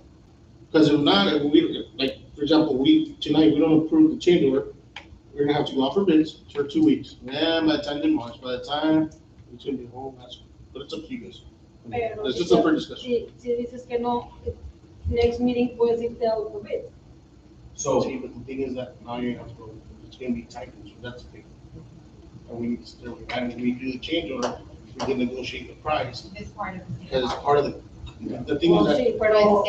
Because if not, if we, like, for example, tonight, we don't approve the change order, we're gonna have to go out for bids for 2 weeks. And by the time in March, by the time, it's gonna be a whole mess, but it's up to you guys. It's just up for discussion. Si dices que no, next meeting puedes irte out for bid. So, See, but the thing is that now you have to go, it's gonna be tight, so that's the thing. And we need to still, and when we do the change order, we can negotiate the price, This part of the. because it's part of the thing is that, Sí, Pero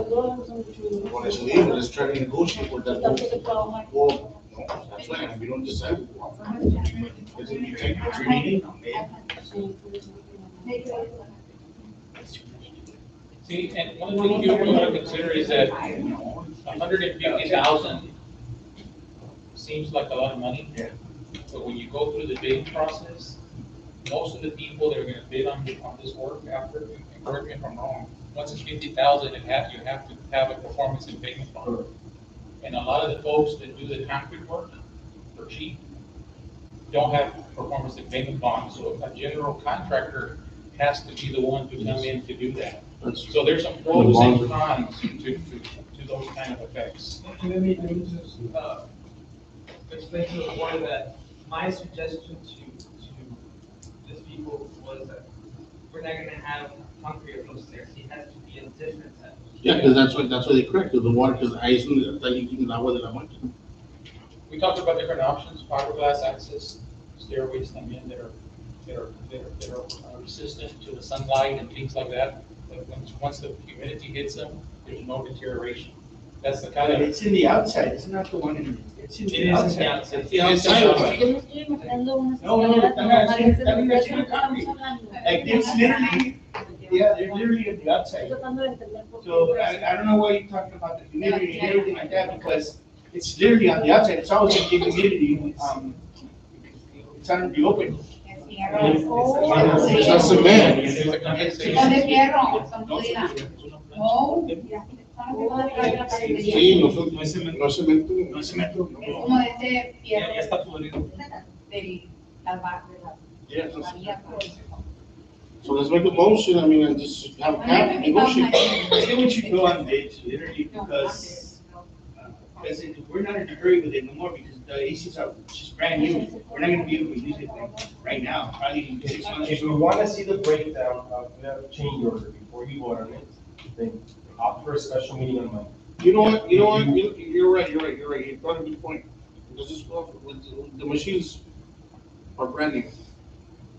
pero es when it's legal, let's try to negotiate with that. tampoco trabaja. Well, no, that's right, and we don't decide who will offer. It's gonna be tight. See, and one thing you want to consider is that 150,000 seems like a lot of money. Yeah. But when you go through the bidding process, most of the people that are gonna bid on this work after, and correct me if I'm wrong, once it's 50,000, you have to have a performance and payment bond. And a lot of the folks that do the concrete work for cheap don't have performance and payment bonds, so a general contractor has to be the one to come in to do that. So there's some pros and cons to those kind of effects. Let me just, explain to the board that my suggestion to these people was that we're not gonna have concrete on those stairs, it has to be a different type. Yeah, because that's why they corrected the water, because I assume that you can, agua de la muerte. We talked about different options, fiberglass access stairways también that are resistant to the sunlight and things like that. But once the humidity hits them, there's no deterioration. That's the kind But of. it's in the outside, it's not the one in, it's in It the is in the outside. outside. It's the outside of it. Yo no estoy imaginando unas No, no, escaleras también normales, así, es también lo así que de estamos concrete. hablando. Like, it's literally, yeah, they're literally in the outside. Tratando de entender por qué. So I don't know why you're talking about the humidity and everything like that, because it's literally on the outside, it's always gonna give humidity, it's on the open. It's not cement. There's a condensation. Son de fierro, son pulidas. No. Sí, no es cemento. No es cemento. Es como de ese fierro Ya está podrido. de las barras, de las. Yeah, so- varillas. So let's make a motion, I mean, and just have a cap, negotiate. I think we should go on bids, literally, because we're not in a hurry with it no more, because the ACs are just brand new. We're not gonna be able to use it like right now, probably in 6 months. If you want to see the breakdown of the change order before you vote on it, then opt for a special meeting on Monday. You're right, you're right, you brought a good point. Because this, the machines are brand new.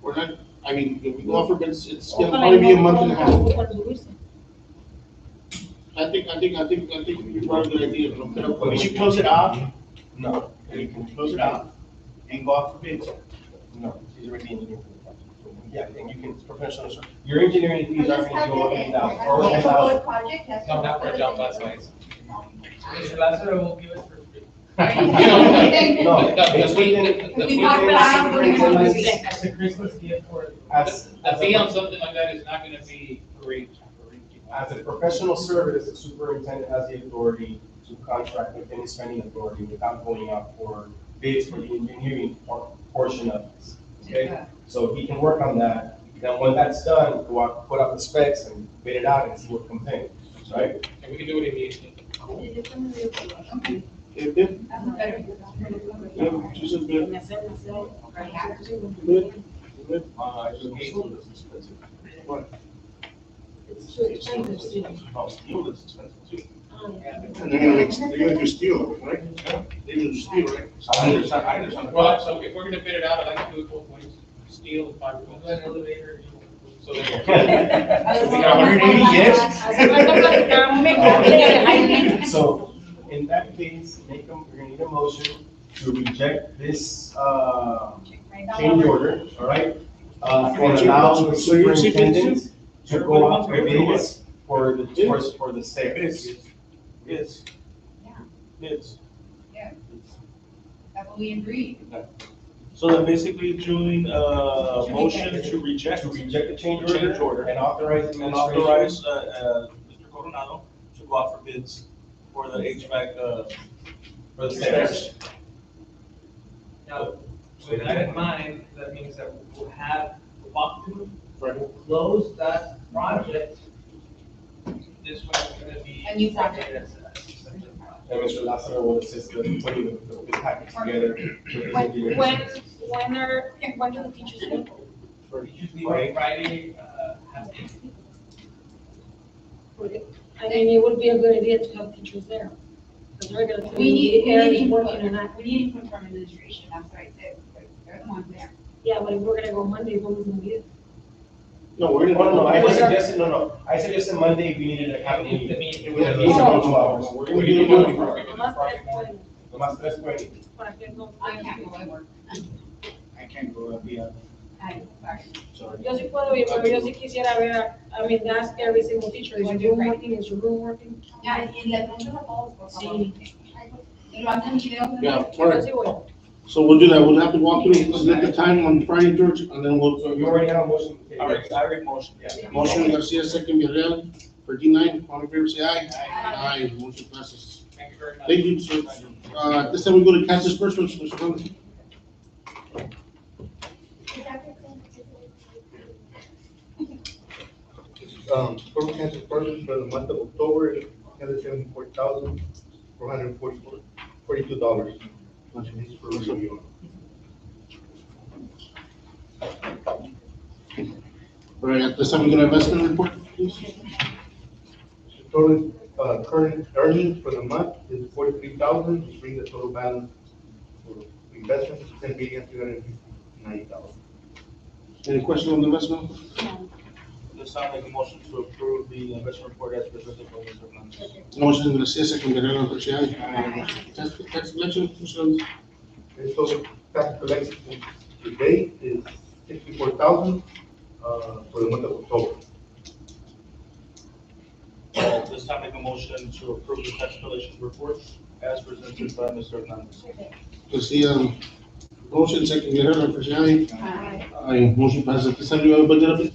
We're not, I mean, if we go off for bids, it's gonna probably be a month and a half. I think you brought a good idea. But we should close it off, No, you can close it off and go out for bids. no, he's already engineering for the project. So, yeah, and you can, it's professional, so your engineering fees are going to go up 8,000 or 10,000. No, not for a job that size. Mr. Lázaro will give it for free. No, it's within, We talked about It's a Christmas gift for. as, The fee on something like that is not gonna be great. as a professional service, the superintendent has the authority to contract within his spending authority without going out for bids for the engineering portion of this. Okay, so he can work on that. Then when that's done, go out, put out the specs and bid it out and see what comes in, right? And we can do it immediately. Yeah, she said good. Good. Good. Okay. What? It's too expensive, Steve. Oh, steel is expensive too. And they're gonna do steel, right? They're gonna do steel, right? I understand. Well, so if we're gonna bid it out, I'd like to do it both ways, steel and fiber. An elevator, So We got 180, yes? So, in that case, we're gonna need a motion to reject this, change order, all right? And allow the So you're seeking superintendent to go out for bids for the sales. Bids. Yeah. Bids. That's what we agreed. So then basically doing a motion to reject. To reject the change Change order order. and authorize And administration. authorize, Mr. Coronado to go out for bids for the HVAC, For the stairs. Now, with that in mind, that means that we'll have the walkthrough, we'll close that project. This one is gonna be. A new project. Yes. And Mr. Lázaro will assist with putting the package together. When do the teachers leave? Usually by Friday, I mean, it would be a good idea to have teachers there. Because we're gonna. We need Areas working input, on that. we need input from administration, that's what I said, they're the ones there. Yeah, but if we're gonna go Monday, what was gonna be it? No, we're No, gonna. I suggested Monday we needed a cabinet meeting. The meeting. It would have been about 2 hours. We're gonna do it Monday. Nomás tres pueden, Nomás 3:20. para que no. I can't go, I work. I can't go, I'll be out. Sorry. Yo sí puedo ir, pero yo sí quisiera ver, I mean, ask every single teacher, is your room working, is your room working? Ya, y le pregunto a todos, por favor. Sí. Y lo hacen videos. ¿no? Yeah, all Yo right. sí voy. So we'll do that. We'll have to walk through, let's get the time on Friday, George, and then we'll. So you already have a motion. I already motion, yeah. Motion Garcia, second Villarreal, for D9, all in favor, say aye. Aye. Motion passes. Thank you very much. Thank you, sir. This time we go to cash disbursements, Mr. Ramos. Total cash disbursements for the month of October, $174,442. Motion is for review. All right, at this time we go to investment report, please. Total, current earnings for the month is 43,000, which brings the total balance for investments to 10,359,000. Any questions on the investment? This time make a motion to approve the investment report as presented by Mr. Hernandez. Motion Garcia, second Villarreal, all in favor, say aye. Tax collection, Mr. Ramos. The total tax collection to date is 64,000, for the month of October. This time make a motion to approve the tax collection report as presented by Mr. Hernandez. Garcia, motion, second Villarreal, all in favor, say aye. Aye, motion passes. At this time, do you have a budget update?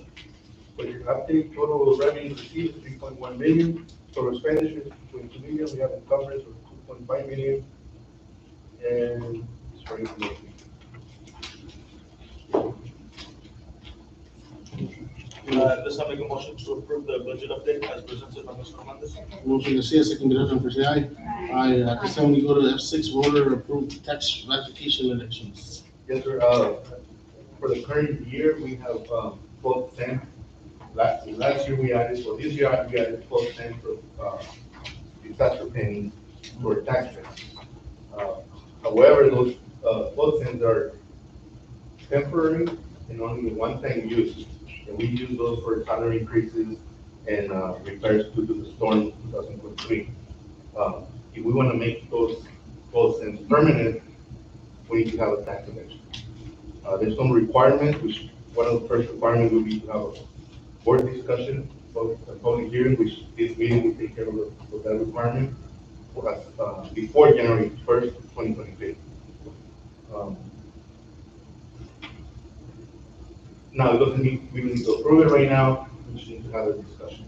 For your update, total revenue received is 3.1 million, total expenditures 2.2 million, we have encumbrance of 2.5 million, and it's for information. This time make a motion to approve the budget update as presented by Mr. Hernandez. Motion Garcia, second Villarreal, all in favor, say aye. Aye, at this time we go to F6, voter approved tax ratification elections. Yes, sir, for the current year, we have, 12 cents. Last year we added, well, this year we added 12 cents of, disaster pennies for tax rates. However, those, 12 cents are temporary and only one-time use. And we use those for salary increases and, repairs due to the storm 2023. If we want to make those 12 cents permanent, we need to have a tax election. There's some requirements, which one of the first requirements would be to have a board discussion, a public hearing, which this meeting will take care of that requirement before January 1st, 2023. Now, it doesn't mean we need to approve it right now, we just need to have a discussion.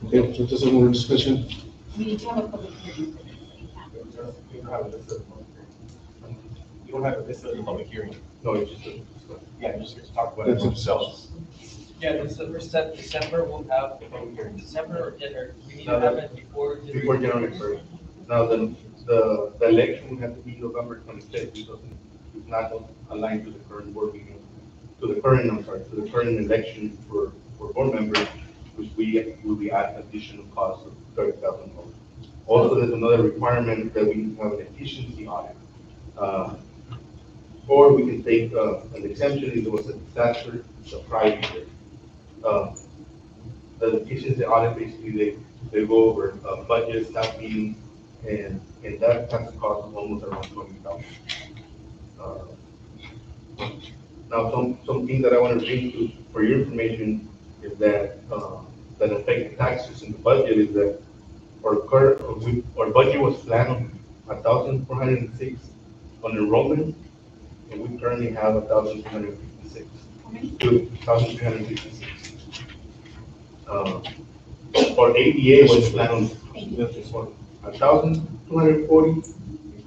Okay, so this is more discussion. We need to have a public hearing. You don't have a list of, you don't have a list of the public hearing. No, it's just a discussion. Yeah, you're just here to talk about it themselves. Yeah, December, we'll have the public hearing, December or January, we need to have it before. Before January 1st. Now, the election will have to be November 26th, because it's not aligned to the current board meeting. to the current election for board members, which we will be at additional cost of $30,000. Also, there's another requirement that we have an efficiency audit. Or we can take an exemption if there was a disaster the prior year. The efficiency audit, basically, they go over budget, staff meeting, and that has a cost of almost around $20,000. Now, some things that I want to bring to, for your information is that, that affect the taxes in the budget is that our budget was planned on 1,406 on enrollment, and we currently have 1,256. 2,356. Our ADA was planned on 1,240.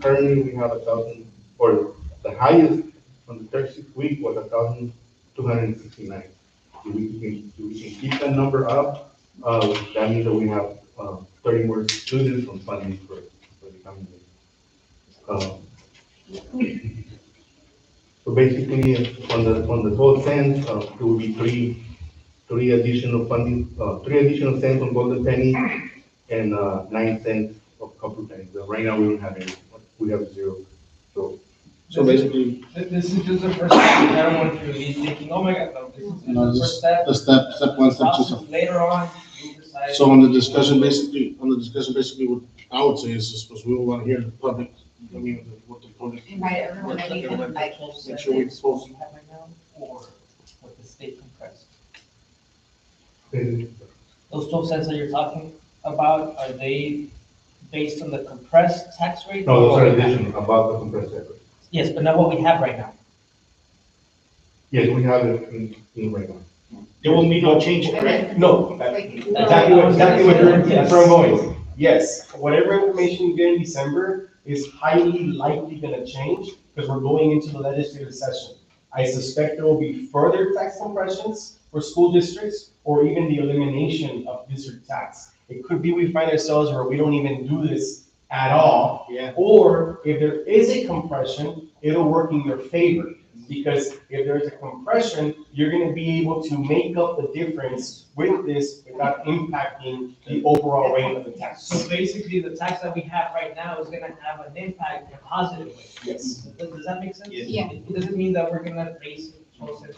Currently, we have 1,000, or the highest on the 36th week was 1,269. If we can keep that number up, that means that we have 30 more students on funding for the coming year. So basically, on the 12 cents, it will be three additional funding, 3 additional cents on Golden Penny, and 9 cents of Copper Penny. So right now we don't have any. We have 0. So basically, This is just the first step. I don't want you to be thinking, oh my God, no, this is just no, the first step. the step one, step two, step. Later on, you decide. So on the discussion, basically, what I would say is, because we want to hear the public, I mean, what the public. Invite everyone, I need to invite. Make sure we post. You have right now, or what the state compressed? uh, Those 12 cents that you're talking about, are they based on the compressed tax rate? no, those or are what we have? additional about the compressed effort. Yes, but not what we have right now. Yes, we have it in right now. There will be no change, correct? No. Exactly what you're, that's where I'm going. Yes, whatever information you get in December is highly likely gonna change, because we're going into the legislative session. I suspect there will be further tax compressions for school districts, or even the elimination of district tax. It could be we find ourselves where we don't even do this at all. Yeah. Or if there is a compression, it'll work in your favor. Because if there's a compression, you're gonna be able to make up the difference with this without impacting the overall rate of the tax. So basically, the tax that we have right now is gonna have an impact in a positive way. Yes. Does that make sense? Yes. Yeah. It doesn't mean that we're gonna raise.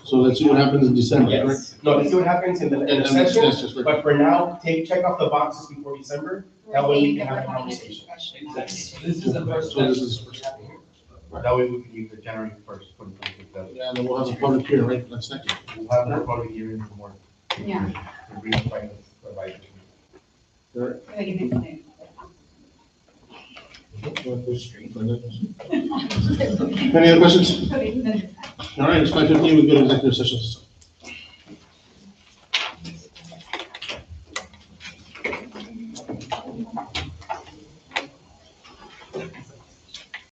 So let's see what happens in December, correct? Yes. No, let's see what happens in the And session, that's just like- but for now, check off the boxes before December. That way we can have a conversation. Exactly. So this is the first So this step. is- That way we can use the January 1st, 2026. Yeah, and then we'll have a public hearing, right, that's next. We'll have that public hearing for more. Yeah. And bring the finance advisory. Like in this way. Any other questions? Okay. All right, it's 5:15, we go to executive session.